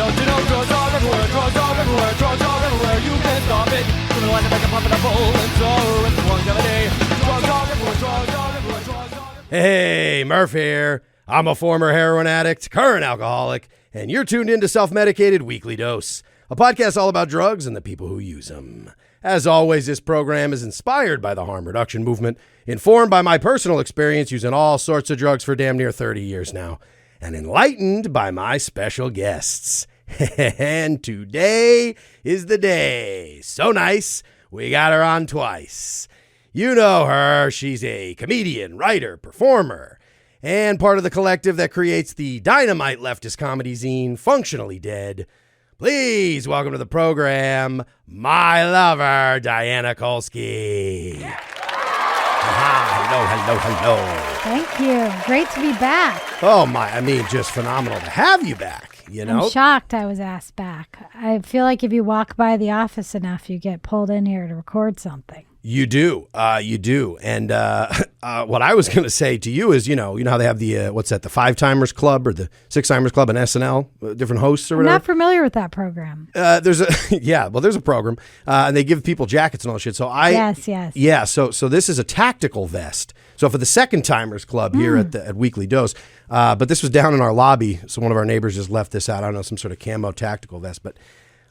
Don't you know drugs are everywhere, drugs are everywhere, drugs are everywhere. You can't stop it. Living like a bag of pumping up and so it's longevity. Drugs are everywhere, drugs are everywhere, drugs are everywhere. Hey, Murph here. I'm a former heroin addict, current alcoholic, and you're tuned into Self-Medicated Weekly Dose, a podcast all about drugs and the people who use them. As always, this program is inspired by the harm reduction movement, informed by my personal experience using all sorts of drugs for damn near 30 years now, and enlightened by my special guests. And today is the day. So nice, we got her on twice. You know her. She's a comedian, writer, performer, and part of the collective that creates the dynamite leftist comedy zine, Functionally Dead. Please welcome to the program, my lover, Diana Kolsky. Hello. Thank you. Great to be back. Oh my, I mean, just phenomenal to have you back, you know? I'm shocked I was asked back. I feel like if you walk by the office enough, you get pulled in here to record something. You do. And what I was going to say to you is, you know how they have the, the Five Timers Club or the Six Timers Club in SNL, different hosts or I'm whatever? not familiar with that program. There's a program, and they give people jackets and all that shit. So Yes. Yeah, so this is a tactical vest. So for the Second Timers Club here at Weekly Dose, but this was down in our lobby, so one of our neighbors just left this out. I don't know, some sort of camo tactical vest, but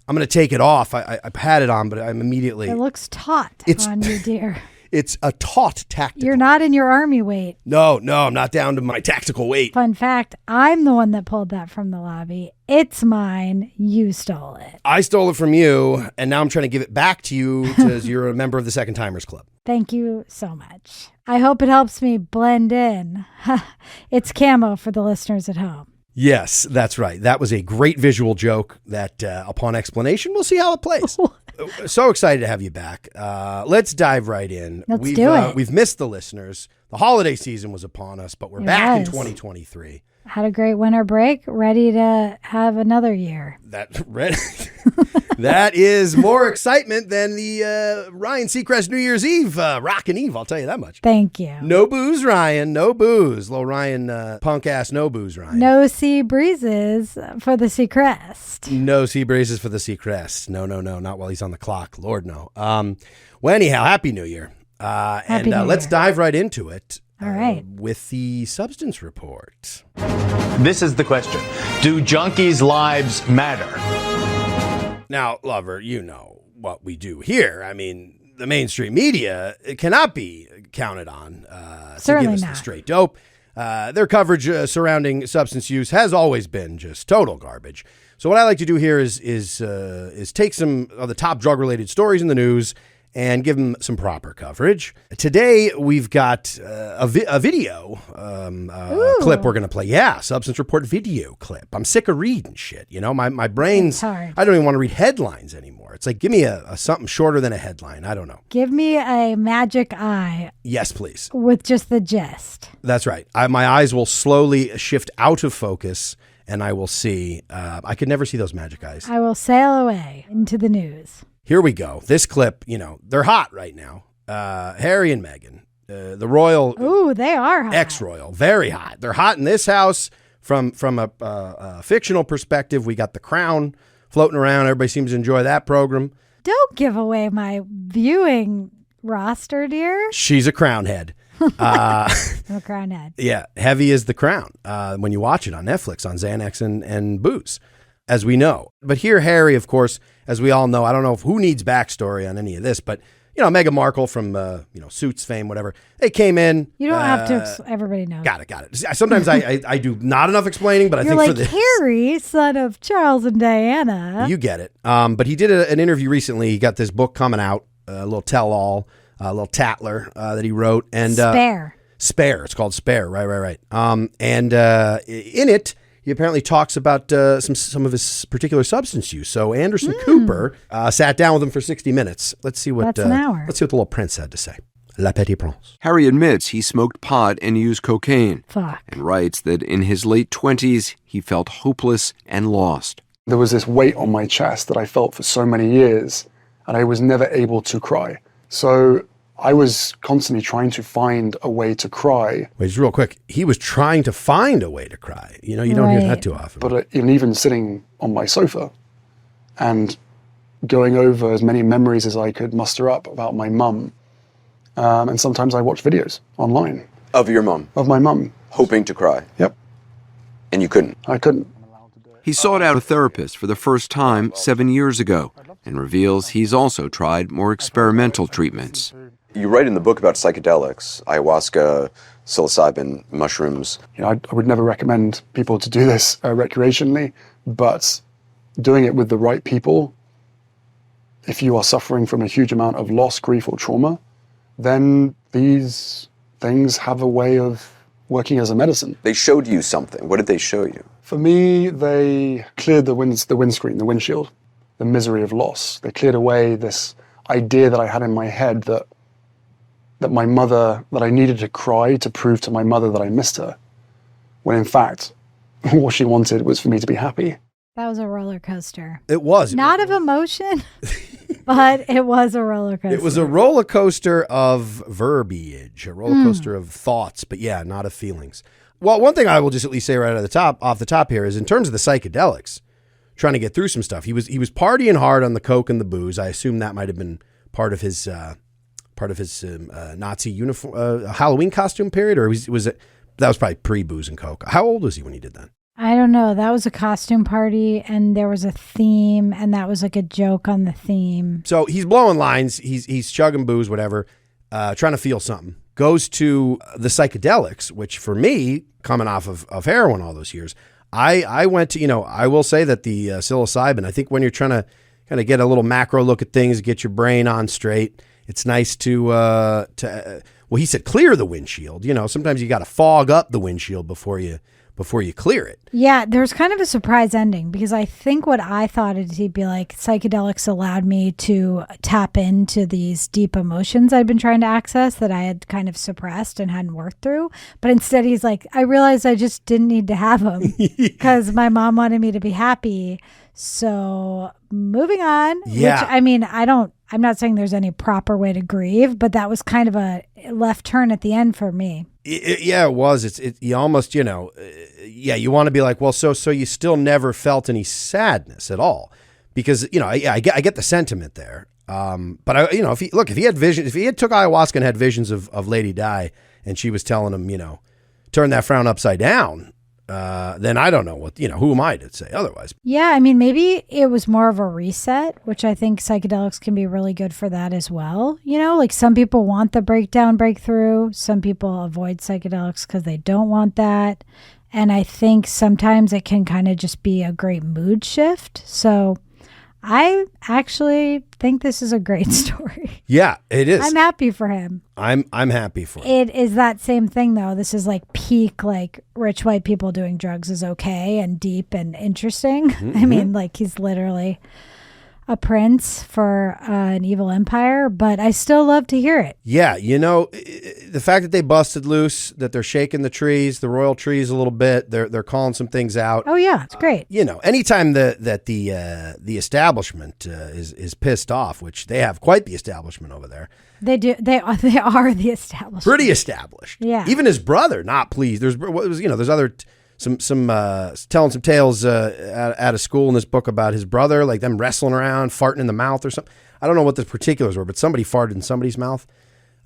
I'm going to take it off. I've had it on, but I'm immediately... It looks taut on you, dear. It's a taut tactical. You're not in your army weight. No, I'm not down to my tactical weight. Fun fact, I'm the one that pulled that from the lobby. It's mine. You stole it. I stole it from you, and now I'm trying to give it back to you because you're a member of the Second Timers Club. Thank you so much. I hope it helps me blend in. It's camo for the listeners at home. Yes, that's right. That was a great visual joke that upon explanation, we'll see how it plays. So excited to have you back. Let's dive right in. Let's do it. We've missed the listeners. The holiday season was upon us, but we're back in 2023. Had a great winter break, ready to have another year. That is more excitement than the Ryan Seacrest New Year's Eve Rockin' Eve, I'll tell you that much. Thank you. No booze, Ryan. No booze. Little Ryan, punk-ass no booze, Ryan. No sea breezes for the Seacrest. No sea breezes for the Seacrest. No. Not while he's on the clock. Lord, no. Well, anyhow, Happy New Year. Happy New let's Year. dive right into it. All right. With the substance report. This is the question. Do junkies' lives matter? Now, lover, you know what we do here. I mean, the mainstream media cannot be counted on to give us the straight dope. Their coverage surrounding substance use has always been just total garbage. So what I like to do here is take some of the top drug-related stories in the news and give them some proper coverage. Today, we've got a video clip we're going to play. Yeah, substance report video clip. I'm sick of reading shit. You know, my brain's, I don't even want to read headlines anymore. It's like, give me a something shorter than a headline. I don't know. Give me a magic eye. Yes, please. With just the gist. That's right. My eyes will slowly shift out of focus and I will see. I could never see those magic eyes. I will sail away into the news. Here we go. This clip, you know, they're hot right now. Harry and Meghan, the royal. Ooh, they are hot. Ex-royal, very hot. They're hot in this house from a fictional perspective. We got The Crown floating around. Everybody seems to enjoy that program. Don't give away my viewing roster, dear. She's a crown head. I'm a crown head. Yeah, heavy is The Crown when you watch it on Netflix, on Xanax and booze, as we know. But here, Harry, of course, as we all know, I don't know who needs backstory on any of this, but, you know, Meghan Markle from, Suits fame, whatever, they came in. You don't have to, everybody knows. Got it. Sometimes I do not enough explaining, but I think for this. Harry, son of Charles and Diana. You get it. But he did an interview recently. He got this book coming out, a little tell-all, a little tattler that he wrote. And Spare. It's called Spare. Right. And in it, he apparently talks about some of his particular substance use. So Anderson Cooper sat down with him for 60 minutes. Let's see what That's an hour. Let's see what the little prince had to say. La Petite Prince. Harry admits he smoked pot and used cocaine. Fuck. And writes that in his late 20s, he felt hopeless and lost. There was this weight on my chest that I felt for so many years, and I was never able to cry. So I was constantly trying to find a way to cry. Wait, just real quick. He was trying to find a way to cry. You know, you don't hear that too often. But even sitting on my sofa and going over as many memories as I could muster up about my mum. And sometimes I watch videos online. Of your mom? Of my mum. Hoping to cry? Yep. And you couldn't? I couldn't. He sought out a therapist for the first time 7 years ago and reveals he's also tried more experimental treatments. You write in the book about psychedelics, ayahuasca, psilocybin, mushrooms. You know, I would never recommend people to do this recreationally, but doing it with the right people, if you are suffering from a huge amount of loss, grief, or trauma, then these things have a way of working as a medicine. They showed you something. What did they show you? For me, they cleared the windscreen, the windshield, the misery of loss. They cleared away this idea that I had in my head that my mother, that I needed to cry to prove to my mother that I missed her, when in fact, what she wanted was for me to be happy. That was a roller coaster. It was. Not of emotion, but it was a roller coaster. It was a roller coaster of verbiage, a roller coaster of thoughts, but yeah, not of feelings. Well, one thing I will just at least say right off the top here is in terms of the psychedelics, trying to get through some stuff. He was partying hard on the coke and the booze. I assume that might have been part of his Nazi uniform, Halloween costume period, or was it? That was probably pre-booze and coke. How old was he when he did that? I don't know. That was a costume party, and there was a theme, and that was like a joke on the theme. So he's blowing lines. He's chugging booze, whatever, trying to feel something. Goes to the psychedelics, which for me, coming off of heroin all those years, I went to, I will say that the psilocybin, I think when you're trying to kind of get a little macro look at things, get your brain on straight, it's nice to well, he said clear the windshield. Sometimes you got to fog up the windshield before you clear it. Yeah, there's kind of a surprise ending because I think what I thought is he'd be like, psychedelics allowed me to tap into these deep emotions I'd been trying to access that I had kind of suppressed and hadn't worked through. But instead he's like, I realized I just didn't need to have them because my mom wanted me to be happy. So moving on, yeah. Which, I mean, I'm not saying there's any proper way to grieve, but that was kind of a left turn at the end for me. Yeah, it was. You almost, you want to be like, well, so you still never felt any sadness at all, because I get the sentiment there. But if he had visions, if he had took ayahuasca and had visions of Lady Di, and she was telling him, turn that frown upside down, then I don't know what, who am I to say otherwise? Yeah, I mean, maybe it was more of a reset, which I think psychedelics can be really good for that as well. Like some people want the breakthrough. Some people avoid psychedelics because they don't want that. And I think sometimes it can kind of just be a great mood shift. So I actually think this is a great story. Yeah, it is. I'm happy for him. I'm happy for him. It is that same thing though. This is like peak, like rich white people doing drugs is okay and deep and interesting. Mm-hmm. I mean, like he's literally a prince for an evil empire, but I still love to hear it. Yeah, the fact that they busted loose, that they're shaking the trees, the royal trees a little bit, they're calling some things out. Oh yeah, it's great. Anytime that the establishment is pissed off, which they have quite the establishment over there. They do. They are the establishment. Pretty established. Yeah. Even his brother not pleased. There's other. Some telling some tales out of school in this book about his brother, like them wrestling around, farting in the mouth or something. I don't know what the particulars were, but somebody farted in somebody's mouth.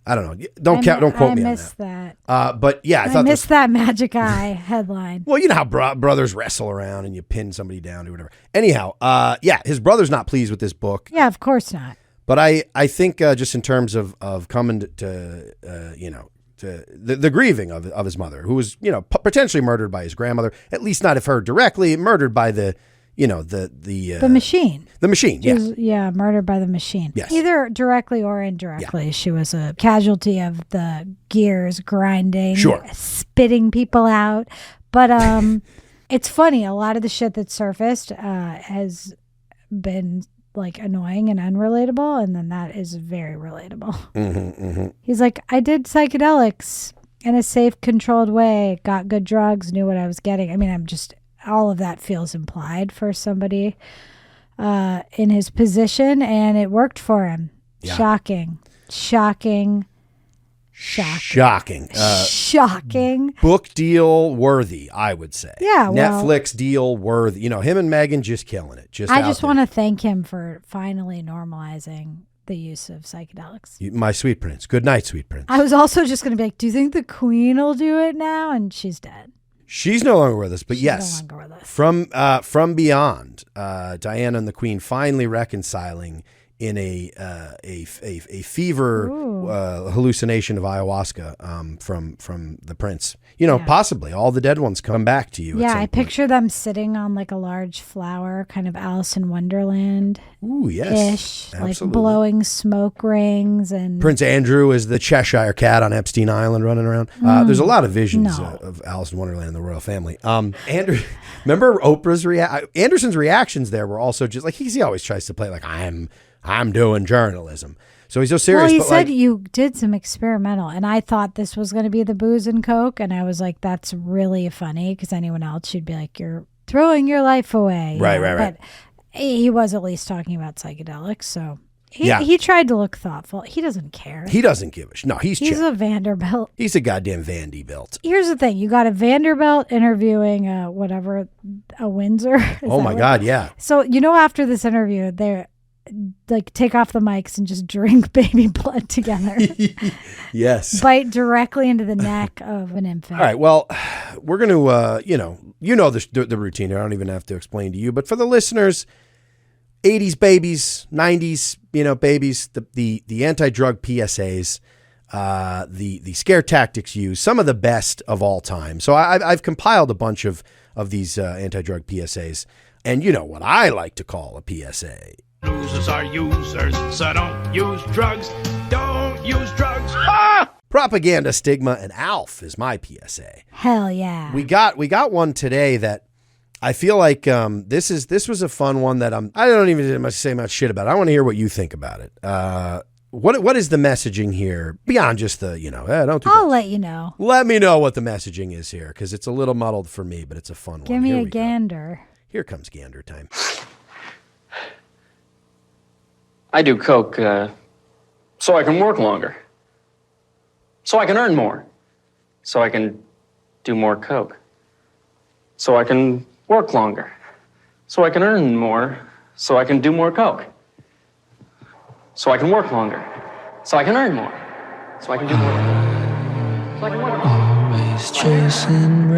I don't know. Don't quote me on that. I missed that. But yeah, I missed that magic eye headline. Well, you know how brothers wrestle around and you pin somebody down or whatever. Anyhow, his brother's not pleased with this book. Yeah, of course not. But I think just in terms of coming to the grieving of his mother, who was, potentially murdered by his grandmother, at least not if her directly, murdered by the machine. The machine, yeah. Murdered by the machine. Yes. Either directly or indirectly. Yeah. She was a casualty of the gears grinding, spitting people out. But it's funny, a lot of the shit that surfaced has been like annoying and unrelatable, and then that is very relatable. Mm-hmm, mm-hmm. He's like, I did psychedelics in a safe, controlled way, got good drugs, knew what I was getting. I mean, all of that feels implied for somebody in his position, and it worked for him. Yeah. Shocking. Shocking. Shocking. Shocking. Book deal worthy, I would say. Yeah, well, Netflix deal worthy. You know, him and Megan just killing it. I just want to thank him for finally normalizing the use of psychedelics. My sweet prince. Good night, sweet prince. I was also just going to be like, do you think the Queen will do it now? And she's dead. She's no longer with us, but She's yes, no longer with us. From beyond, Diana and the Queen finally reconciling in a fever hallucination of ayahuasca from the prince. You know, possibly all the dead ones come back to you. Yeah, I picture them sitting on like a large flower, kind of Alice in Wonderland. Ooh, yes, ish, absolutely. like blowing smoke rings, and Prince Andrew is the Cheshire cat on Epstein Island running around. There's a lot of visions of Alice in Wonderland and the royal family. Andrew, remember Oprah's Anderson's reactions there were also just like he always tries to play like I'm doing journalism. So he's so serious. Well, he but said like, you did some experimental, and I thought this was going to be the booze and coke, and I was like, that's really funny, because anyone else should be like, you're throwing your life away. Right. But he was at least talking about psychedelics, so he tried to look thoughtful. He doesn't care. He doesn't give a shit. No, he's a Vanderbilt. He's a goddamn Vanderbilt. Here's the thing. You got a Vanderbilt interviewing a Windsor. Oh, my God, yeah. So, after this interview, they're like take off the mics and just drink baby blood together. Yes. Bite directly into the neck of an infant. All right. Well, we're going to, the routine here. I don't even have to explain to you. But for the listeners, 80s babies, 90s, babies, the anti-drug PSAs, the scare tactics used, some of the best of all time. So I've compiled a bunch of these anti-drug PSAs. And you know what I like to call a PSA. Losers are users, so don't use drugs. Don't use drugs. Ah! Propaganda, stigma, and ALF is my PSA. Hell yeah. We got one today that I feel like this was a fun one that I don't even say much shit about. I want to hear what you think about it. What is the messaging here beyond just the don't do I'll that. let you know. Let me know what the messaging is here because it's a little muddled for me, but it's a fun one. Give me a gander. Here comes gander time. I do coke so I can work longer, so I can earn more, so I can do more coke, so I can work longer, so I can earn more, so I can do more coke, so I can work longer, so I can earn more, so I can do more coke, so I can work longer. Always chasing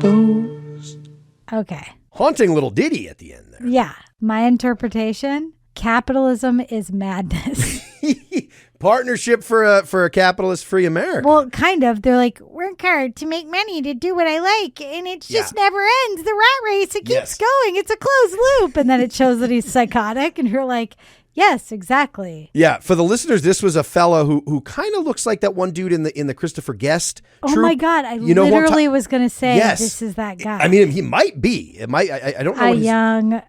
rainbows. Okay. Haunting little ditty at the end there. Yeah. My interpretation, capitalism is madness. Partnership for a capitalist-free America. Well, kind of. They're like, work hard to make money to do what I like, and it just never ends. The rat race, it keeps going. It's a closed loop. And then it shows that he's psychotic, and you're like, yes, exactly. Yeah, for the listeners, this was a fellow who kind of looks like that one dude in the Christopher Guest troupe. Oh my God, I literally was going to say this is that guy. I mean, he might be. It might. I don't know.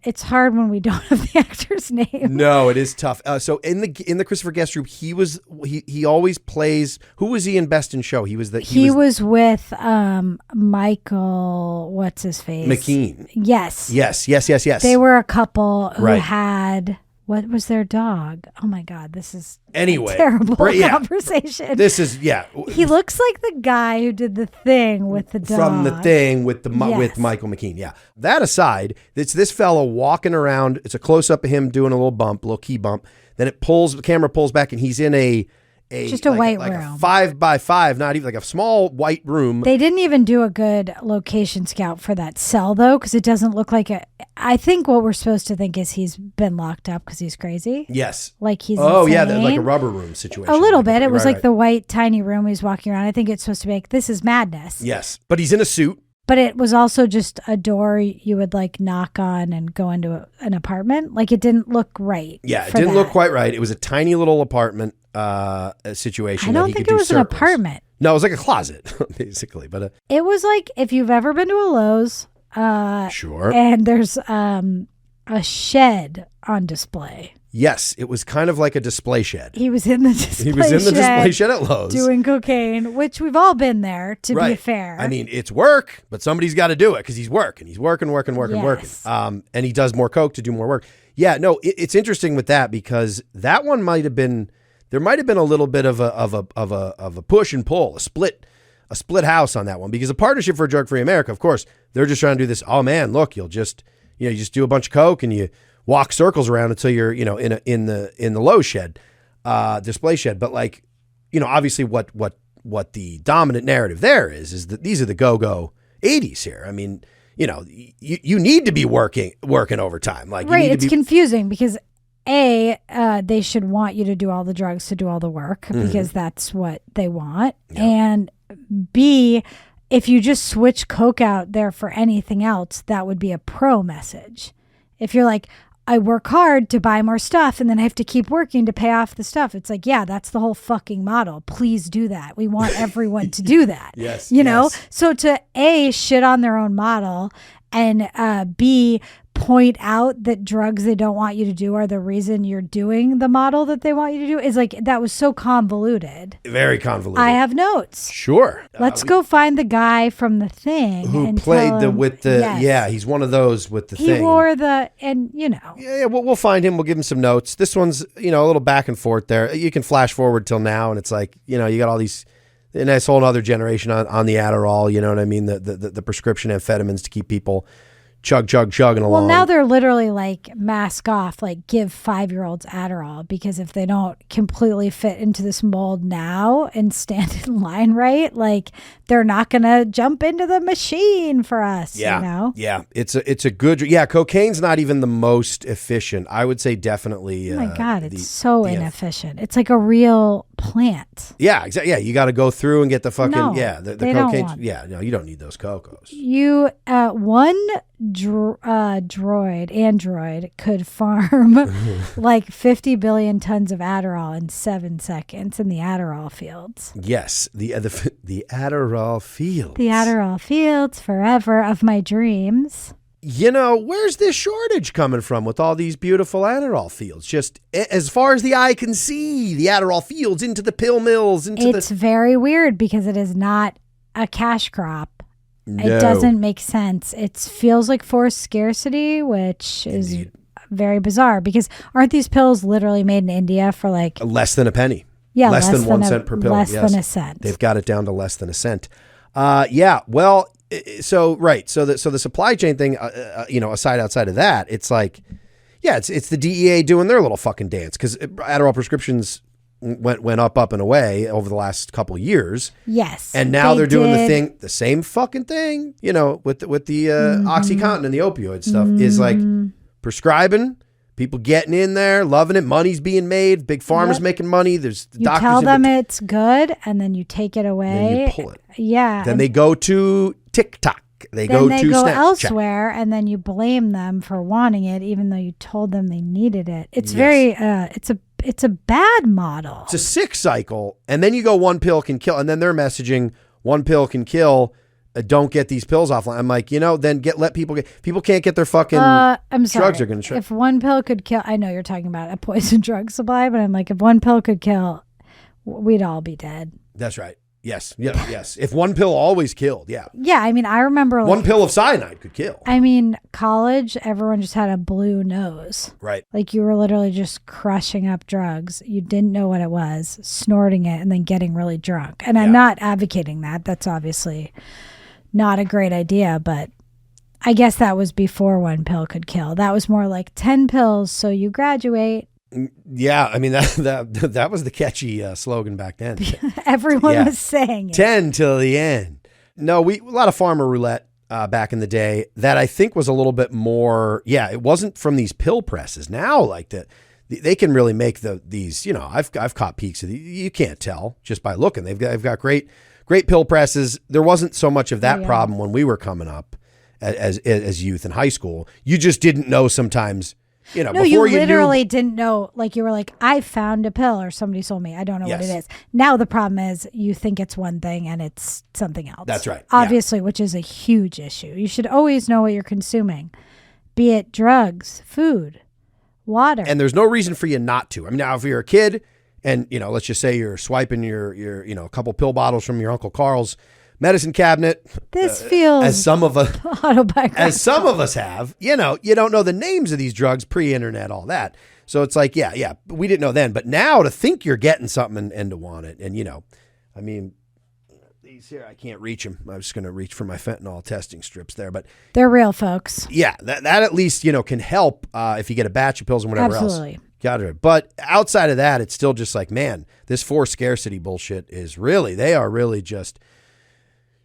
It's hard when we don't have the actor's name. No, it is tough. So in the Christopher Guest troupe, he always plays. Who was he in Best in Show? He was with Michael. What's his face? McKean. Yes. They were a couple who had. What was their dog? Oh my God, this is a terrible conversation. This is He looks like the guy who did The Thing with the dog. From The Thing with Michael McKean. Yeah. That aside, it's this fellow walking around. It's a close up of him doing a little key bump. Then the camera pulls back, and he's in a white room, a 5x5, not even like a small white room. They didn't even do a good location scout for that cell though, because it doesn't look like I think what we're supposed to think is he's been locked up because he's crazy. Yes, like he's insane. Like a rubber room situation. A little bit. It was like the white tiny room he's walking around. I think it's supposed to be like this is madness. Yes, but he's in a suit. But it was also just a door you would like knock on and go into an apartment. Like it didn't look right. Yeah, it didn't look quite right. It was a tiny little apartment situation. I don't think it was an apartment. No, it was like a closet, basically. But it was like if you've ever been to a Lowe's, sure, and there's a shed on display. Yes, it was kind of like a display shed. He was in the display shed at Lowe's. doing cocaine, which we've all been there, to be fair. I mean, it's work, but somebody's got to do it because he's working. He's working. Yes. And he does more coke to do more work. Yeah, no, it's interesting with that because that one might have been, there might have been a little bit of a push and pull, a split house on that one, because a Partnership for a Drug-Free America, of course, they're just trying to do this. Oh man, look, you just do a bunch of coke and you walk circles around until you're, in the Lowe shed, display shed. But like, obviously what the dominant narrative there is that these are the go-go 80s here. I mean, you need to be working overtime. Like, right. It's confusing because they should want you to do all the drugs to do all the work because that's what they want. Yeah. And B, if you just switch coke out there for anything else, that would be a pro message. If you're like, I work hard to buy more stuff and then I have to keep working to pay off the stuff. It's like, yeah, that's the whole fucking model. Please do that. We want everyone to do that. Yes. You know? So to A, shit on their own model, and B, point out that drugs they don't want you to do are the reason you're doing the model that they want you to do, is like, that was so convoluted. Very convoluted. I have notes. Sure. Let's go find the guy from The Thing who played he's one of those with the Thing. He wore Yeah, we'll find him. We'll give him some notes. This one's, a little back and forth there. You can flash forward till now and it's like, you got all these, and this whole other generation on the Adderall, you know what I mean? The prescription amphetamines to keep people chugging along. Well, now they're literally like mask off, like give 5-year-olds Adderall, because if they don't completely fit into this mold now and stand in line right, like they're not going to jump into the machine for us, Yeah, it's a good, cocaine's not even the most efficient. I would say definitely. Oh my God, it's so inefficient. It's like a real plant. Yeah, exactly. Yeah, you got to go through and get the fucking, the cocaine. You don't need those cocos. One android could farm like 50 billion tons of Adderall in 7 seconds in the Adderall fields. Yes, the Adderall fields. The Adderall fields forever of my dreams. Where's this shortage coming from with all these beautiful Adderall fields? Just as far as the eye can see, the Adderall fields into the pill mills. It's very weird because it is not a cash crop. No. It doesn't make sense. It feels like forced scarcity, which is very bizarre because aren't these pills literally made in India for like less than a penny? Yeah, less than 1 cent per pill. Less than a cent. They've got it down to less than a cent. Well, so the supply chain thing, outside of that, it's like, it's the DEA doing their little fucking dance because Adderall prescriptions went up and away over the last couple of years. Yes. And now they're doing the same fucking thing, with the OxyContin and the opioid stuff is like prescribing, people getting in there, loving it. Money's being made. Big pharma's making money. There's you doctors. Tell them it's good and then you take it away. Then you pull it. Yeah. Then they go to TikTok. They go Snapchat. Elsewhere and then you blame them for wanting it even though you told them they needed it. It's very, it's a bad model. It's a sick cycle. And then you go one pill can kill. And then they're messaging one pill can kill. Don't get these pills offline. I'm like, then let people can't get their fucking I'm sorry. drugs are going to try. If one pill could kill, I know you're talking about a poison drug supply, but I'm like, if one pill could kill, we'd all be dead. That's right. Yes. Yeah. Yes. If one pill always killed. Yeah. Yeah. I mean, I remember one pill of cyanide could kill. I mean, college, everyone just had a blue nose. Right. Like you were literally just crushing up drugs. You didn't know what it was, snorting it, and then getting really drunk. And I'm not advocating that. That's obviously not a great idea, but I guess that was before one pill could kill. That was more like 10 pills, so you graduate. Yeah, I mean that was the catchy slogan back then. Everyone was saying it. 10 till the end. No, a lot of farmer roulette back in the day that I think was a little bit more. Yeah, it wasn't from these pill presses. Now, like they can really make these. I've caught peaks of these. You can't tell just by looking. They've got great pill presses. There wasn't so much of that problem when we were coming up as youth in high school. You just didn't know sometimes. No, you literally didn't know. Like you were like, I found a pill or somebody sold me. I don't know what it is. Now the problem is you think it's one thing and it's something else. That's right. Obviously, which is a huge issue. You should always know what you're consuming, be it drugs, food, water. And there's no reason for you not to. I mean, now if you're a kid and, let's just say you're swiping your a couple pill bottles from your Uncle Carl's medicine cabinet. This feels as some of us autobiographical. Have, you don't know the names of these drugs pre-internet, all that. So it's like, yeah, we didn't know then. But now to think you're getting something and to want it. And, I mean, these here, I can't reach them. I was just going to reach for my fentanyl testing strips there. But they're real, folks. Yeah, that at least, can help if you get a batch of pills and whatever Absolutely. else. Got it. But outside of that, it's still just like, man, this forced scarcity bullshit they are really just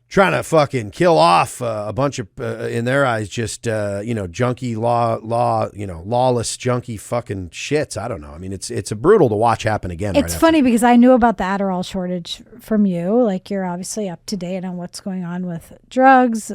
trying to fucking kill off a bunch of, in their eyes, just, junkie lawless junkie fucking shits. I don't know. I mean, it's brutal to watch happen again. It's funny because I knew about the Adderall shortage from you. Like, you're obviously up to date on what's going on with drugs.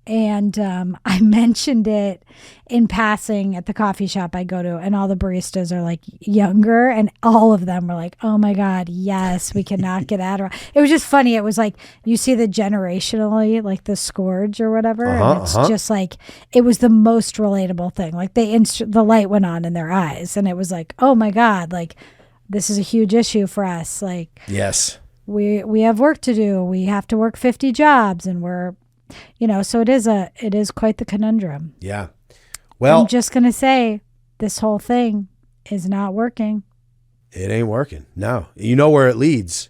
And I mentioned it in passing at the coffee shop I go to, and all the baristas are like younger, and all of them were like, oh my God, yes, we cannot get Adderall. It was just funny. It was like, you see the generationally, like the scourge or whatever. And it's just like, it was the most relatable thing. Like the light went on in their eyes, and it was like, oh my God, like this is a huge issue for us. Like, yes, we have work to do. We have to work 50 jobs, and we're, so it is quite the conundrum. Yeah. Well, I'm just going to say this whole thing is not working. It ain't working. No. You know where it leads.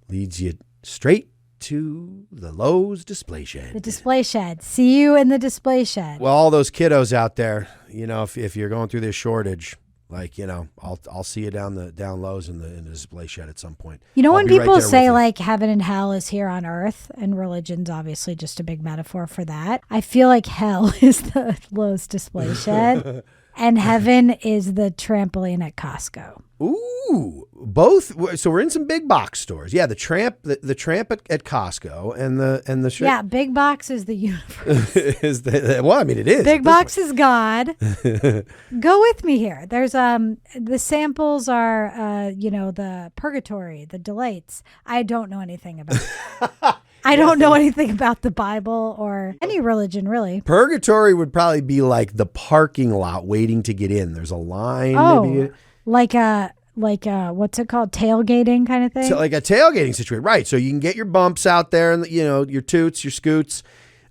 Leads you straight to the Lowe's display shed. The display shed. See you in the display shed. Well, all those kiddos out there, if you're going through this shortage, like, I'll see you down Lowe's in the display shed at some point. When people say like heaven and hell is here on earth, and religion's obviously just a big metaphor for that, I feel like hell is the Lowe's display shed and heaven is the trampoline at Costco. Ooh, both. So we're in some big box stores. Yeah, the tramp at Costco and the yeah, big box is the universe. It is. Big box is God. Go with me here. There's the samples are the purgatory, the delights. I don't know anything about. I don't know anything about the Bible or any religion, really. Purgatory would probably be like the parking lot waiting to get in. There's a line. Oh, maybe. like a what's it called? Tailgating kind of thing? So like a tailgating situation. Right. So you can get your bumps out there and, your toots, your scoots.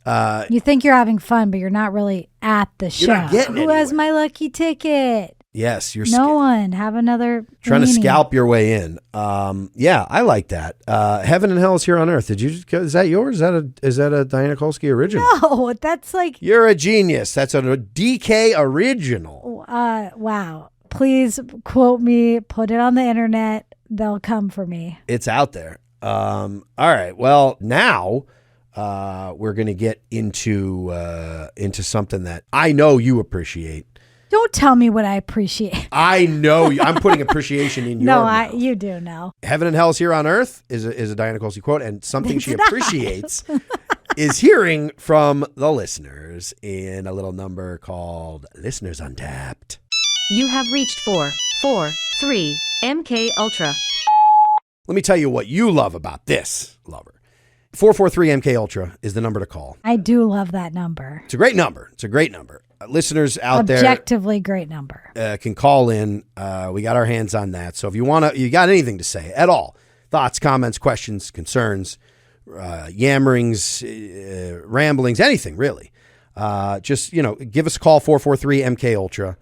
You think you're having fun, but you're not really at the show. You're not getting Who has my lucky ticket? Yes, you're no one. Have another trying weenie. To scalp your way in. Yeah, I like that. Heaven and Hell is here on earth. Is that yours? Is that a Diana Kolsky original? No, that's like you're a genius. That's a DK original. Wow. Please quote me. Put it on the internet. They'll come for me. It's out there. All right. Well, now we're gonna get into something that I know you appreciate. Don't tell me what I appreciate. I know. I'm putting appreciation in your mouth. You do know. Heaven and Hell is here on earth is a Diana Kolsky quote, and something she appreciates is hearing from the listeners in a little number called Listeners Untapped. You have reached 443 MK Ultra. Let me tell you what you love about this, lover. 443 MK Ultra is the number to call. I do love that number. It's a great number. Listeners out there, objectively great number, can call in. We got our hands on that. So if you got anything to say at all, thoughts, comments, questions, concerns, yammerings, ramblings, anything really, just give us a call. 443 MK Ultra.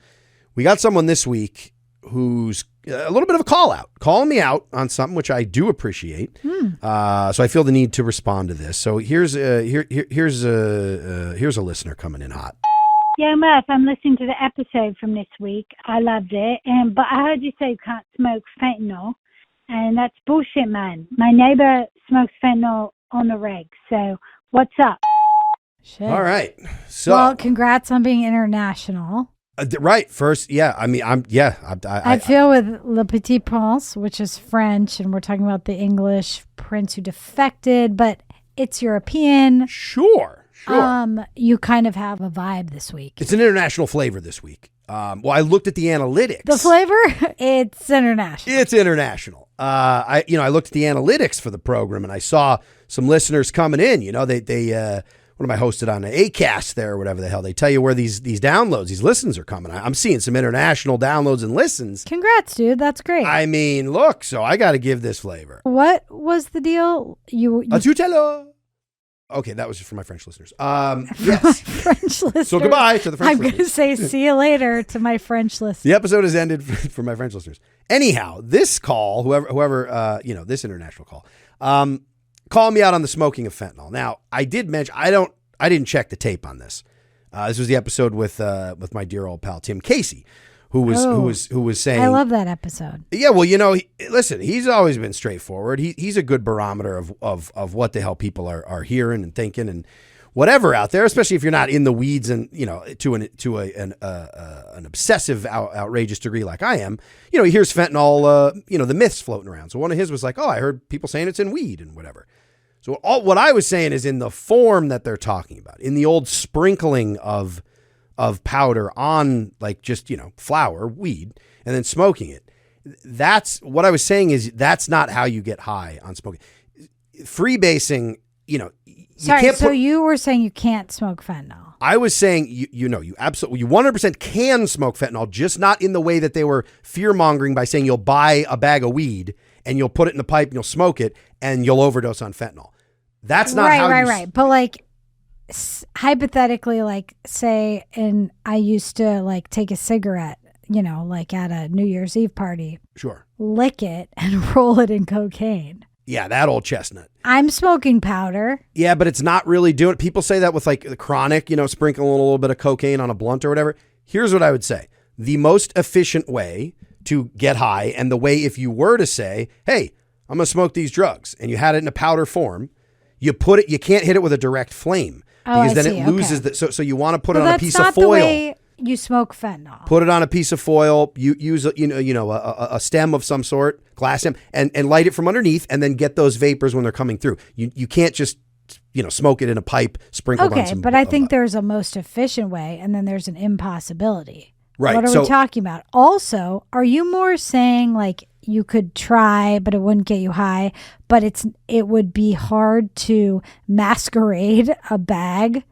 We got someone this week who's a little bit of a call out, calling me out on something which I do appreciate. So I feel the need to respond to this. So here's a listener coming in hot. Yeah, Murph, I'm listening to the episode from this week. I loved it. But I heard you say you can't smoke fentanyl, and that's bullshit, man. My neighbor smokes fentanyl on the reg, so what's up? Shit. All right. So, well, congrats on being international. Right. First, yeah. I mean, I feel with Le Petit Prince, which is French, and we're talking about the English prince who defected, but it's European. Sure. You kind of have a vibe this week. It's an international flavor this week. Well, I looked at the analytics. The flavor? It's international. It's international. I looked at the analytics for the program, and I saw some listeners coming in. They what am I hosted on? Acast there or whatever the hell. They tell you where these downloads, these listens are coming. I'm seeing some international downloads and listens. Congrats, dude. That's great. I mean, look, so I got to give this flavor. What was the deal? You Okay, that was just for my French listeners. Yes. French listeners. So goodbye to the French I'm listeners. going to say see you later to my French listeners. The episode has ended for my French listeners. Anyhow, this call, whoever this international call, called me out on the smoking of fentanyl. Now, I did mention I didn't check the tape on this. This was the episode with my dear old pal Tim Casey, who was saying, I love that episode. Yeah, well, listen, he's always been straightforward. He's a good barometer of what the hell people are hearing and thinking and whatever out there, especially if you're not in the weeds and to an obsessive, outrageous degree like I am. He hears fentanyl, the myths floating around. So one of his was like, "Oh, I heard people saying it's in weed and whatever." So what I was saying is in the form that they're talking about, in the old sprinkling of powder on like just, flour, weed, and then smoking it. That's what I was saying is that's not how you get high on smoking. Freebasing, Sorry, so you were saying you can't smoke fentanyl. I was saying, you absolutely, you 100% can smoke fentanyl, just not in the way that they were fear-mongering by saying you'll buy a bag of weed and you'll put it in the pipe and you'll smoke it and you'll overdose on fentanyl. That's not how Right. But like, hypothetically, like say, and I used to like take a cigarette, like at a New Year's Eve party. Sure. Lick it and roll it in cocaine. Yeah, that old chestnut. I'm smoking powder. Yeah, but it's not really doing it. People say that with like the chronic, sprinkling a little bit of cocaine on a blunt or whatever. Here's what I would say. The most efficient way to get high, and the way if you were to say, hey, I'm going to smoke these drugs, and you had it in a powder form, you can't hit it with a direct flame. Because then it loses so you want to put it on a piece of foil. That's not the way you smoke fentanyl. Put it on a piece of foil. You use a stem of some sort, glass stem, and light it from underneath, and then get those vapors when they're coming through. You can't just smoke it in a pipe sprinkled on some. Okay, but I think there's a most efficient way, and then there's an impossibility. Right. What are we talking about? Also, are you more saying like you could try, but it wouldn't get you high, but it would be hard to masquerade a bag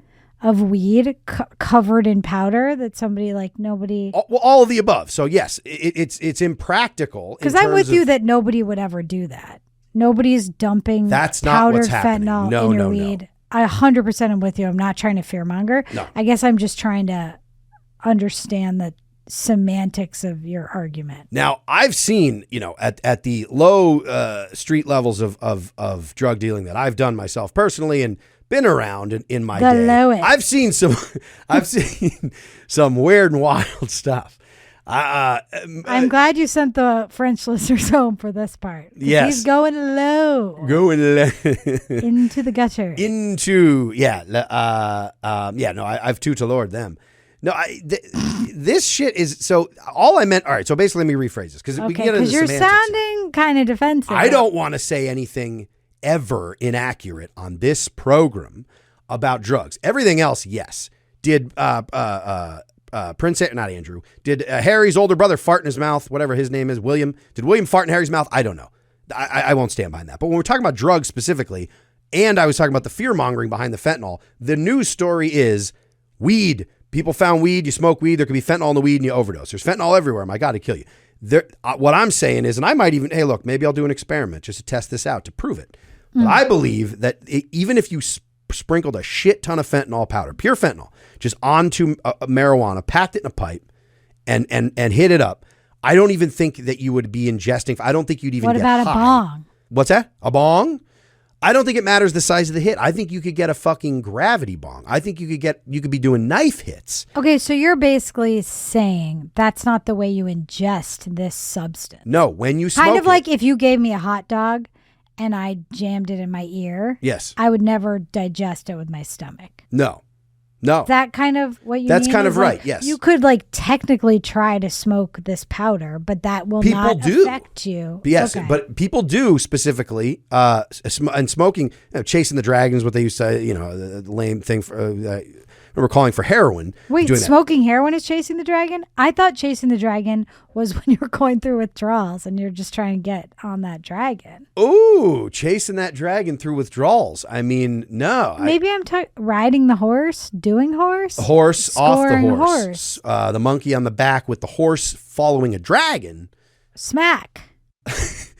of weed covered in powder that somebody like nobody... All of the above. So yes, it's impractical. Because I'm with you that nobody would ever do that. Nobody's dumping powdered fentanyl in your weed. No. I 100% am with you. I'm not trying to fearmonger. No. I guess I'm just trying to understand the semantics of your argument. Now, I've seen, at the low street levels of drug dealing that I've done myself personally and been around in my day. Lowest. I've seen some weird and wild stuff. I'm glad you sent the French listeners home for this part. Yes. He's going low. Into the gutter. I've two to Lord them. No, this shit is so. All I meant. All right, so basically, let me rephrase this because we can get into you're semantics. Sounding kind of defensive. I don't want to say anything ever inaccurate on this program about drugs. Everything else, yes. Did Prince, not Andrew? Did Harry's older brother fart in his mouth? Whatever his name is, William. Did William fart in Harry's mouth? I don't know. I won't stand behind that. But when we're talking about drugs specifically, and I was talking about the fear mongering behind the fentanyl, the news story is weed. People found weed, you smoke weed, there could be fentanyl in the weed and you overdose. There's fentanyl everywhere. My God, it'd kill you. What I'm saying is, and I might even, hey, look, maybe I'll do an experiment just to test this out to prove it. But I believe that even if you sprinkled a shit ton of fentanyl powder, pure fentanyl, just onto marijuana, packed it in a pipe and hit it up, I don't even think that you would be ingesting. I don't think you'd even get high. What about a bong? What's that? A bong? I don't think it matters the size of the hit. I think you could get a fucking gravity bong. I think you could be doing knife hits. Okay, so you're basically saying that's not the way you ingest this substance. No, when you smoke kind of like if you gave me a hot dog and I jammed it in my ear. Yes. I would never digest it with my stomach. No. Is that kind of what you That's mean? kind of right, like, yes. You could like technically try to smoke this powder, but that will not affect you. Yes, but people do specifically, and smoking, chasing the dragons, what they used to say, the lame thing for we're calling for heroin. Wait, doing that. smoking heroin is chasing the dragon? I thought chasing the dragon was when you were going through withdrawals and you're just trying to get on that dragon. Ooh, chasing that dragon through withdrawals. I mean, no. Maybe I'm riding the horse, doing horse? Horse off the Scoring horse. The monkey on the back with the horse following a dragon. Smack.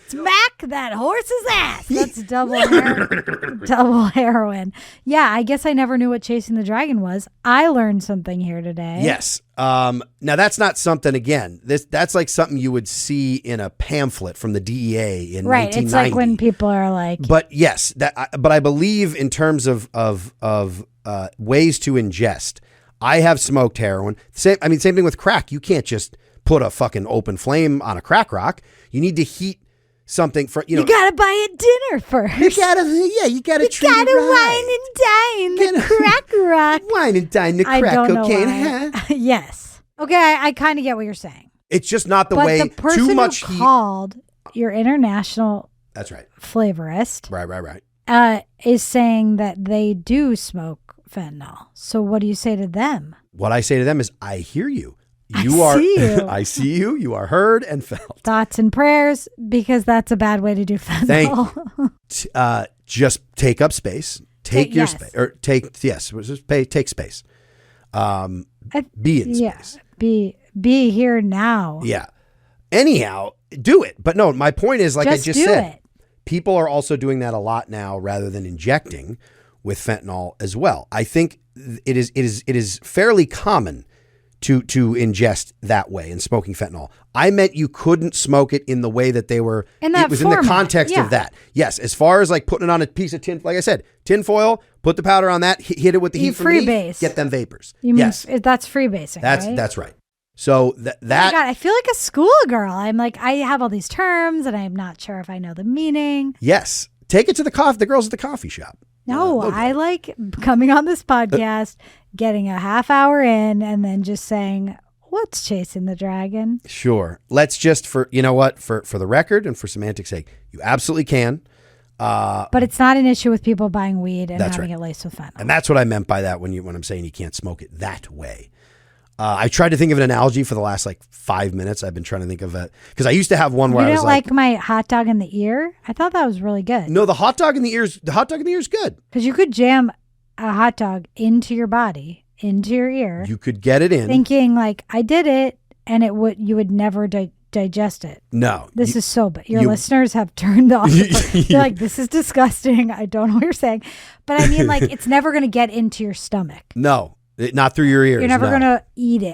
Smack that horse's ass. That's double heroin. Yeah, I guess I never knew what chasing the dragon was. I learned something here today. Yes. Now that's not something, again, that's like something you would see in a pamphlet from the DEA in 1990. It's like when people are like. But yes, but I believe in terms of ways to ingest. I have smoked heroin. Same thing with crack. You can't just put a fucking open flame on a crack rock. You need to heat something for, you gotta buy it dinner first. You gotta treat it right. Wine and dine the crack rock. Wine and dine the crack cocaine. Huh? Yes. Okay, I kind of get what you're saying. It's just not the way. The person too much who heat. called your international. That's right. Flavorist. Right. Is saying that they do smoke fentanyl. So what do you say to them? What I say to them is, I hear you. I see you. You are heard and felt. Thoughts and prayers, because that's a bad way to do fentanyl. Just take up space. Take your space. Or take space. Be in space. Be here now. Yeah. Anyhow, do it. But no, my point is, like I just said, people are also doing that a lot now rather than injecting with fentanyl as well. I think it is fairly common to ingest that way and smoking fentanyl. I meant you couldn't smoke it in the way that they were. It was format, in the context of that. Yes. As far as like putting it on a piece of tin, like I said, tin foil, put the powder on that, hit it with the heat from the heat, get them vapors. You mean that's freebasing, right? That's right. So that. Oh my God, I feel like a schoolgirl. I'm like, I have all these terms and I'm not sure if I know the meaning. Yes. Take it to the girls at the coffee shop. No, I like coming on this podcast, getting a half hour in, and then just saying, what's chasing the dragon? Sure. Let's just, for the record and for semantics sake, you absolutely can. But it's not an issue with people buying weed and having it laced with fentanyl. And that's what I meant by that when I'm saying you can't smoke it that way. I tried to think of an analogy for the last 5 minutes. I've been trying to think of it because I used to have one where I was like my hot dog in the ear. I thought that was really good. No, the hot dog in the ear is good because you could jam a hot dog into your body, into your ear. You could get it in, thinking like I did it, and you would never digest it. No, this is so bad. Your listeners have turned off. They're like, this is disgusting. I don't know what you're saying, but I mean, it's never going to get into your stomach. No. Not through your ears. You're never going to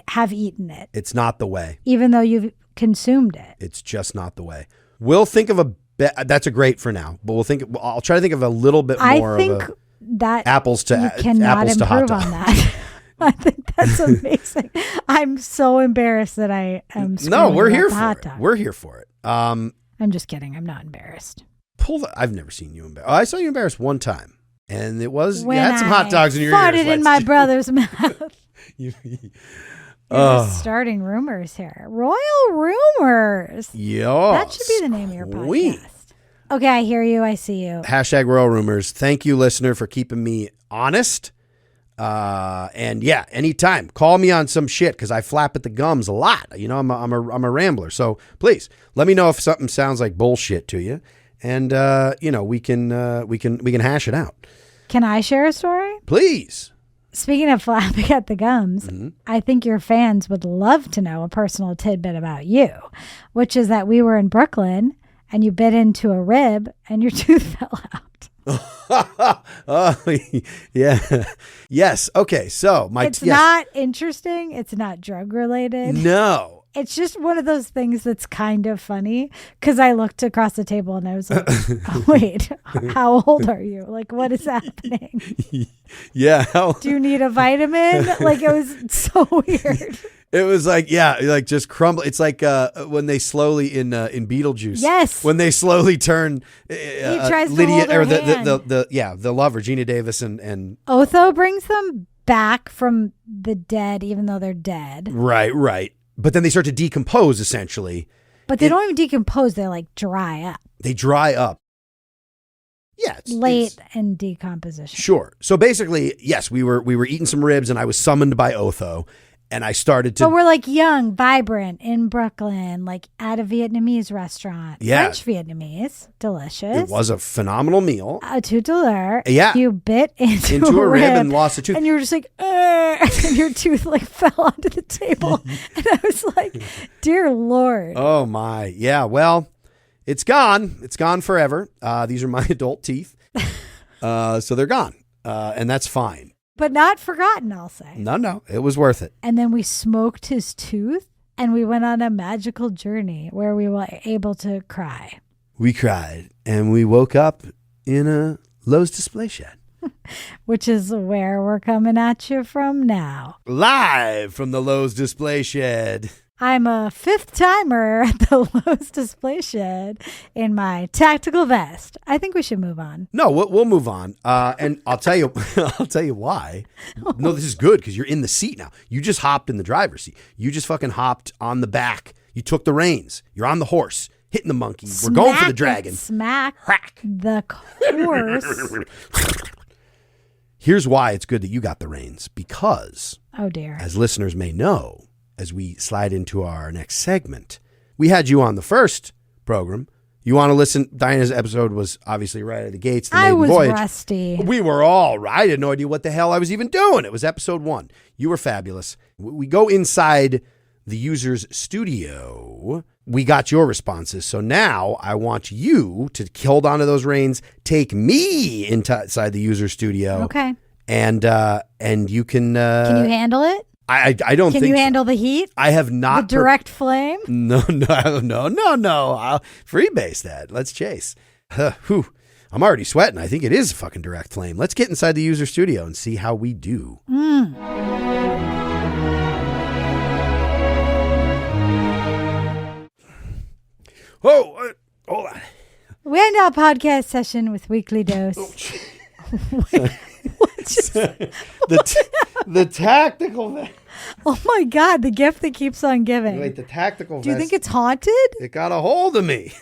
have eaten it. It's not the way. Even though you've consumed it. It's just not the way. We'll think of that's a great for now, but I'll try to think of a little bit more. I think that apples to you cannot apples to improve hot on that. I think that's amazing. I'm so embarrassed that I am. No, we're here for hot it. dog. We're here for it. I'm just kidding. I'm not embarrassed. I've never seen you embarrassed. I saw you embarrassed one time. And it was, you had some hot dogs in your ears. Farted in my brother's mouth. You're starting rumors here. Royal rumors. Yeah. That should be the name of your podcast. Okay, I hear you. I see you. # Royal Rumors. Thank you, listener, for keeping me honest. And yeah, anytime. Call me on some shit because I flap at the gums a lot. I'm a rambler. So please let me know if something sounds like bullshit to you. And we can hash it out. Can I share a story? Please. Speaking of flapping at the gums, I think your fans would love to know a personal tidbit about you, which is that we were in Brooklyn and you bit into a rib and your tooth fell out. Oh, yeah. Yes. Okay. So it's not interesting. It's not drug related. No. It's just one of those things that's kind of funny because I looked across the table and I was like, oh, wait, how old are you? Like, what is happening? Yeah. Do you need a vitamin? It was so weird. It was just crumble. It's like when they slowly in Beetlejuice. Yes. When they slowly turn he tries Lydia to hold her hand. the lover, Gina Davis and Otho brings them back from the dead, even though they're dead. Right. But then they start to decompose, essentially. But they don't even decompose. They dry up. They dry up. Yeah, late in decomposition. Sure. So basically, yes, we were eating some ribs, and I was summoned by Otho, and I started to. But we're like young, vibrant in Brooklyn, like at a Vietnamese restaurant. Yeah. French Vietnamese, delicious. It was a phenomenal meal. Tout à l'heure. Yeah. You bit into a rib and lost a tooth, and you were just like, and your tooth like fell onto the table, and I was like, dear Lord. Oh my, yeah. Well. It's gone. It's gone forever. These are my adult teeth. So they're gone. And that's fine. But not forgotten, I'll say. No. It was worth it. And then we smoked his tooth and we went on a magical journey where we were able to cry. We cried and we woke up in a Lowe's display shed. Which is where we're coming at you from now. Live from the Lowe's display shed. I'm a fifth timer at the Lowe's display shed in my tactical vest. I think we should move on. No, we'll move on. And I'll tell you why. No, this is good because you're in the seat now. You just hopped in the driver's seat. You just fucking hopped on the back. You took the reins. You're on the horse, hitting the monkey. We're going for the dragon. Smack Crack. the horse. Here's why it's good that you got the reins, because, oh dear, as listeners may know, as we slide into our next segment, we had you on the first program. You want to listen? Diana's episode was obviously right out of the gates. The I was voyage. rusty. We were all right. I had no idea what the hell I was even doing. It was episode 1. You were fabulous. We go inside the user's studio. We got your responses. So now I want you to hold on to those reins, take me inside the user studio. Okay. And you can... Can you handle it? I don't think... Can you handle the heat? I have not... The direct flame? No. I'll freebase that. Let's chase. Whew. I'm already sweating. I think it is a fucking direct flame. Let's get inside the user studio and see how we do. Whoa, hold on. We end our podcast session with Weekly Dose. The tactical vest. Oh my God, the gift that keeps on giving. Wait, the tactical vest. Do you think it's haunted? It got a hold of me.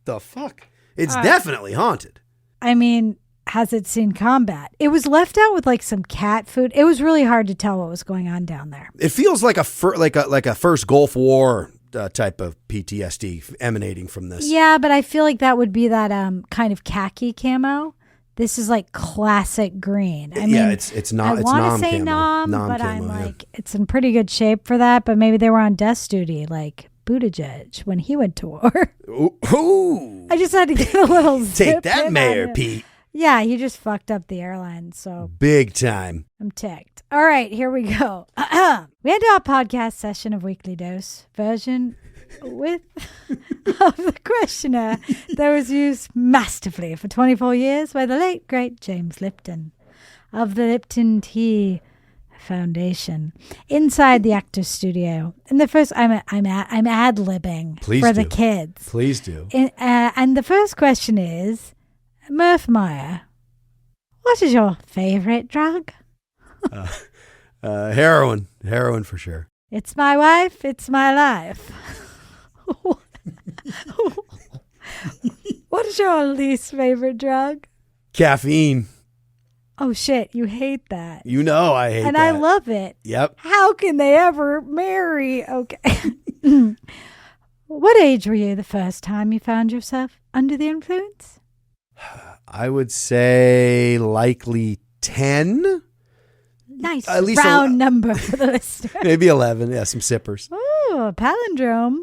The fuck? It's definitely haunted. I mean, has it seen combat? It was left out with like some cat food. It was really hard to tell what was going on down there. It feels like a first Gulf War type of PTSD emanating from this. Yeah, but I feel like that would be that kind of khaki camo. This is like classic green. I mean, it's not. I want to say nom, but I'm like, it's in pretty good shape for that. But maybe they were on desk duty, like Buttigieg when he went to war. Ooh. I just had to get a little Take that, Mayor Pete. Yeah, he just fucked up the airline, so big time. I'm ticked. All right, here we go. We end our podcast session of Weekly Dose version with of the questionnaire that was used masterfully for 24 years by the late great James Lipton of the Lipton Tea Foundation inside the Actors Studio. And the first, I'm ad-libbing for the kids. Please do. And the first question is, Murph Meyer, what is your favorite drug? Heroin for sure. It's my wife, it's my life. What is your least favorite drug? Caffeine. Oh shit, you hate that. You know I hate that. And I love it. Yep. How can they ever marry? Okay. What age were you the first time you found yourself under the influence? I would say likely 10. Nice. At least round number for the listener. Maybe 11. Yeah, some sippers. Oh, a palindrome.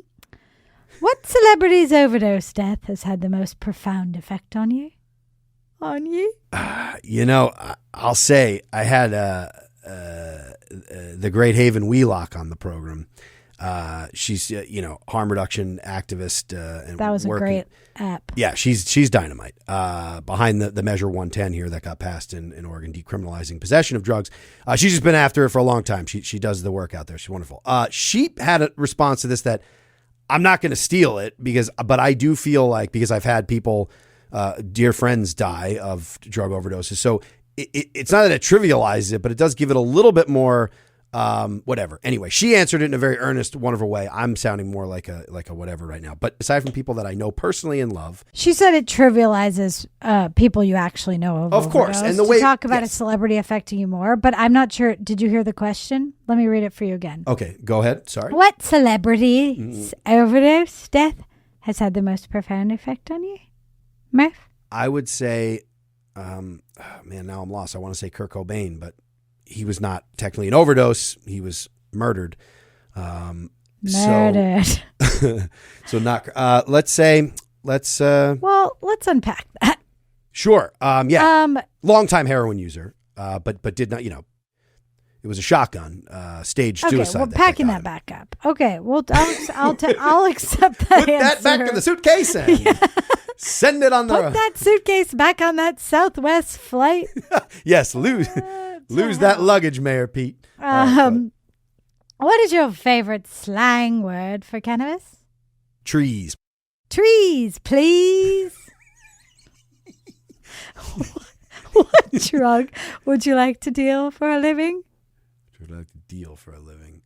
What celebrity's overdose death has had the most profound effect on you? I'll say I had the Great Haven Wheelock on the program. She's harm reduction activist. And that was a great app. Yeah, she's dynamite. Behind the Measure 110 here that got passed in Oregon, decriminalizing possession of drugs. She's just been after it for a long time. She does the work out there. She's wonderful. She had a response to this that I'm not going to steal it but I do feel like, because I've had people, dear friends, die of drug overdoses. So it's not that it trivializes it, but it does give it a little bit more Whatever. Anyway, she answered it in a very earnest, wonderful way. I'm sounding more like a whatever right now. But aside from people that I know personally and love, she said it trivializes people you actually know. Of course, and the to way talk about a celebrity affecting you more. But I'm not sure. Did you hear the question? Let me read it for you again. Okay, go ahead. Sorry. What celebrity's overdose death has had the most profound effect on you, Murph? I would say, man, now I'm lost. I want to say Kurt Cobain, but he was not technically an overdose. He was murdered. Murdered. So not, let's unpack that. Sure. Longtime heroin user, but did not, it was a shotgun, staged suicide. Okay, well, packing that back up. Okay, well, I'll accept that Put that back in the suitcase and send it on the... Put that suitcase back on that Southwest flight. Yes, lose that luggage, Mayor Pete. What is your favorite slang word for cannabis? Trees. Trees, please. What drug would you like to deal for a living? Would I like to deal for a living?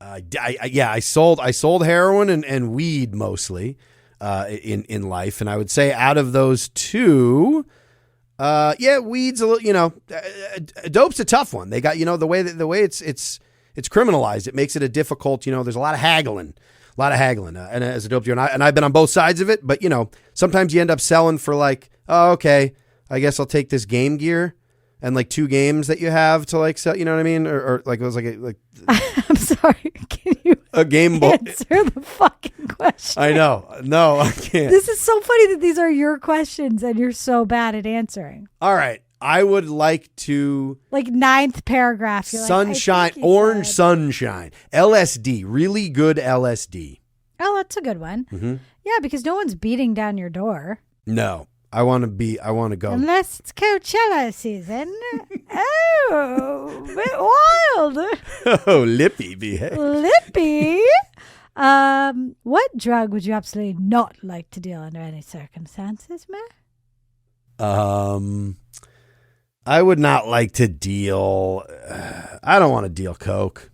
I sold heroin and weed mostly in life, and I would say out of those two, weed's a little, dope's a tough one. They got, the way it's criminalized, it makes it a difficult, there's a lot of haggling. And as a dope dealer, and I've been on both sides of it, but sometimes you end up selling for like, oh, okay, I guess I'll take this game gear and like 2 games that you have to like sell, you know what I mean? Or like it was like I'm sorry, can you a game boy answer the fucking question? I know. No, I can't. This is so funny that these are your questions and you're so bad at answering. All right. I would like to... Like 9th paragraph. You're sunshine, orange sunshine. LSD, really good LSD. Oh, that's a good one. Mm-hmm. Yeah, because no one's beating down your door. No, I want to go. Unless it's Coachella season. Oh, a bit wild. Oh, Lippy, behave. Lippy. What drug would you absolutely not like to deal under any circumstances, man? I would not like to deal. I don't want to deal coke.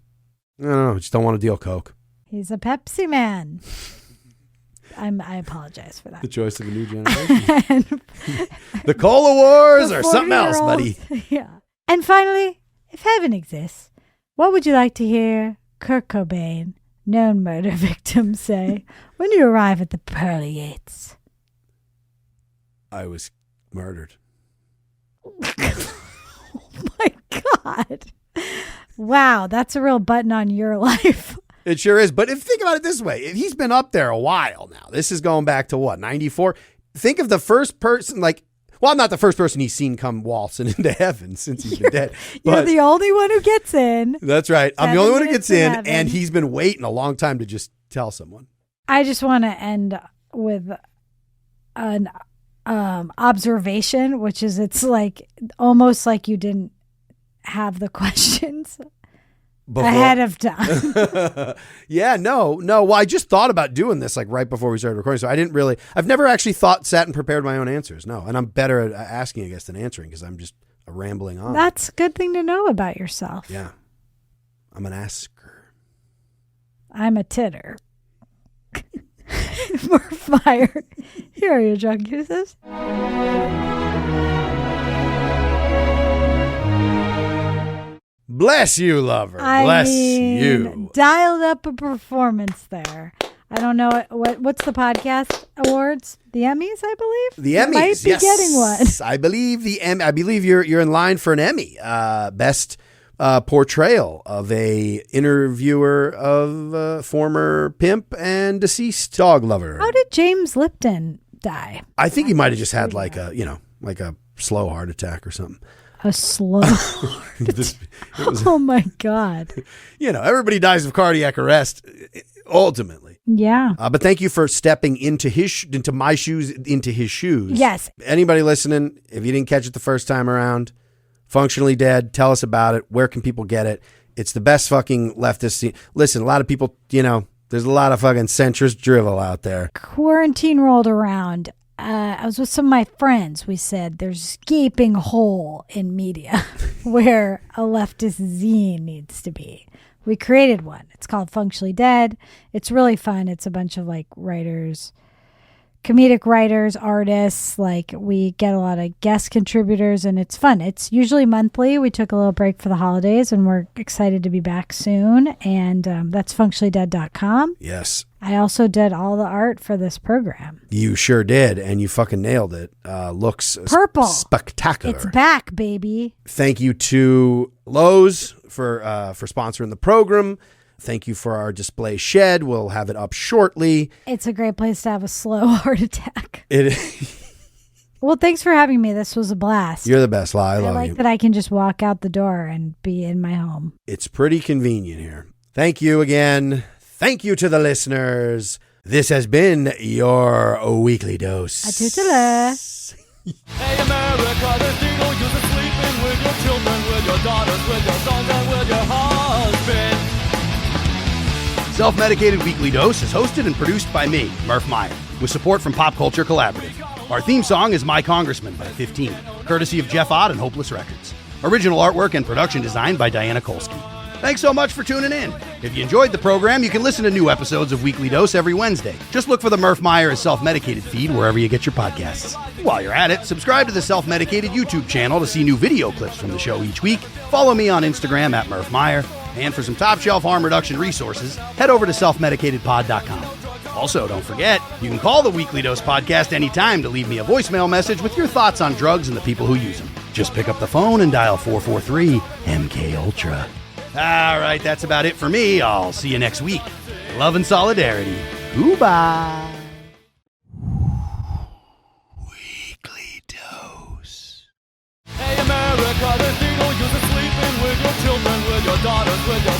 No, just don't want to deal coke. He's a Pepsi man. I apologize for that. The choice of a new generation. The Cola Wars or something else, buddy. Yeah. And finally, if heaven exists, what would you like to hear Kurt Cobain, known murder victim, say when you arrive at the pearly gates? I was murdered. Oh my God. Wow, that's a real button on your life. It sure is. But think about it this way. If he's been up there a while now. This is going back to what, 94? Think of the first person, I'm not the first person he's seen come waltzing into heaven since he's been dead. You're the only one who gets in. That's right. I'm the only one who gets in, and he's been waiting a long time to just tell someone. I just want to end with an observation, which is it's like almost like you didn't have the questions ahead of time. Yeah, no. Well, I just thought about doing this like right before we started recording. So I've never actually sat and prepared my own answers. No. And I'm better at asking, I guess, than answering because I'm just rambling on. That's a good thing to know about yourself. Yeah. I'm an asker. I'm a titter. More fire. Here are your drug uses. Bless you, lover. Bless you. Dialed up a performance there. I don't know what's the podcast awards? The Emmys, I believe. The Emmys, might be getting one. I believe you're in line for an Emmy. Best portrayal of a interviewer of former pimp and deceased dog lover. How did James Lipton die? I think he might have just had like a slow heart attack or something. A slow oh my God. Everybody dies of cardiac arrest ultimately. Yeah. But thank you for stepping into my shoes, into his shoes. Yes. Anybody listening, if you didn't catch it the first time around, Functionally Dead, tell us about it. Where can people get it? It's the best fucking leftist scene. Listen, a lot of people, there's a lot of fucking centrist drivel out there. Quarantine rolled around. I was with some of my friends. We said there's a gaping hole in media where a leftist zine needs to be. We created one. It's called Functionally Dead. It's really fun. It's a bunch of like writers, comedic writers, artists. Like we get a lot of guest contributors and it's fun. It's usually monthly. We took a little break for the holidays and we're excited to be back soon. And that's functionallydead.com. Yes. I also did all the art for this program. You sure did, and you fucking nailed it. Looks purple, spectacular. It's back, baby. Thank you to Lowe's for sponsoring the program. Thank you for our display shed. We'll have it up shortly. It's a great place to have a slow heart attack. It. Well, thanks for having me. This was a blast. You're the best, La. I love like you. that I can just walk out the door and be in my home. It's pretty convenient here. Thank you again. Thank you to the listeners. This has been your weekly dose. Hey America, there's no use of sleeping with your children, with your daughters, with your sons, and with your husband. Self-Medicated Weekly Dose is hosted and produced by me, Murph Meyer, with support from Pop Culture Collaborative. Our theme song is My Congressman by 15, courtesy of Jeff Ott and Hopeless Records. Original artwork and production design by Diana Kolsky. Thanks so much for tuning in. If you enjoyed the program, you can listen to new episodes of Weekly Dose every Wednesday. Just look for the Murph Meyer is Self-Medicated feed wherever you get your podcasts. While you're at it, subscribe to the Self-Medicated YouTube channel to see new video clips from the show each week. Follow me on Instagram at Murph Meyer. And for some top-shelf harm reduction resources, head over to selfmedicatedpod.com. Also, don't forget, you can call the Weekly Dose podcast anytime to leave me a voicemail message with your thoughts on drugs and the people who use them. Just pick up the phone and dial 443-MK-ULTRA. All right, that's about it for me. I'll see you next week. Love and solidarity. Goodbye. Weekly Dose. Hey America, there's no use of sleeping with your children, with your daughters, with your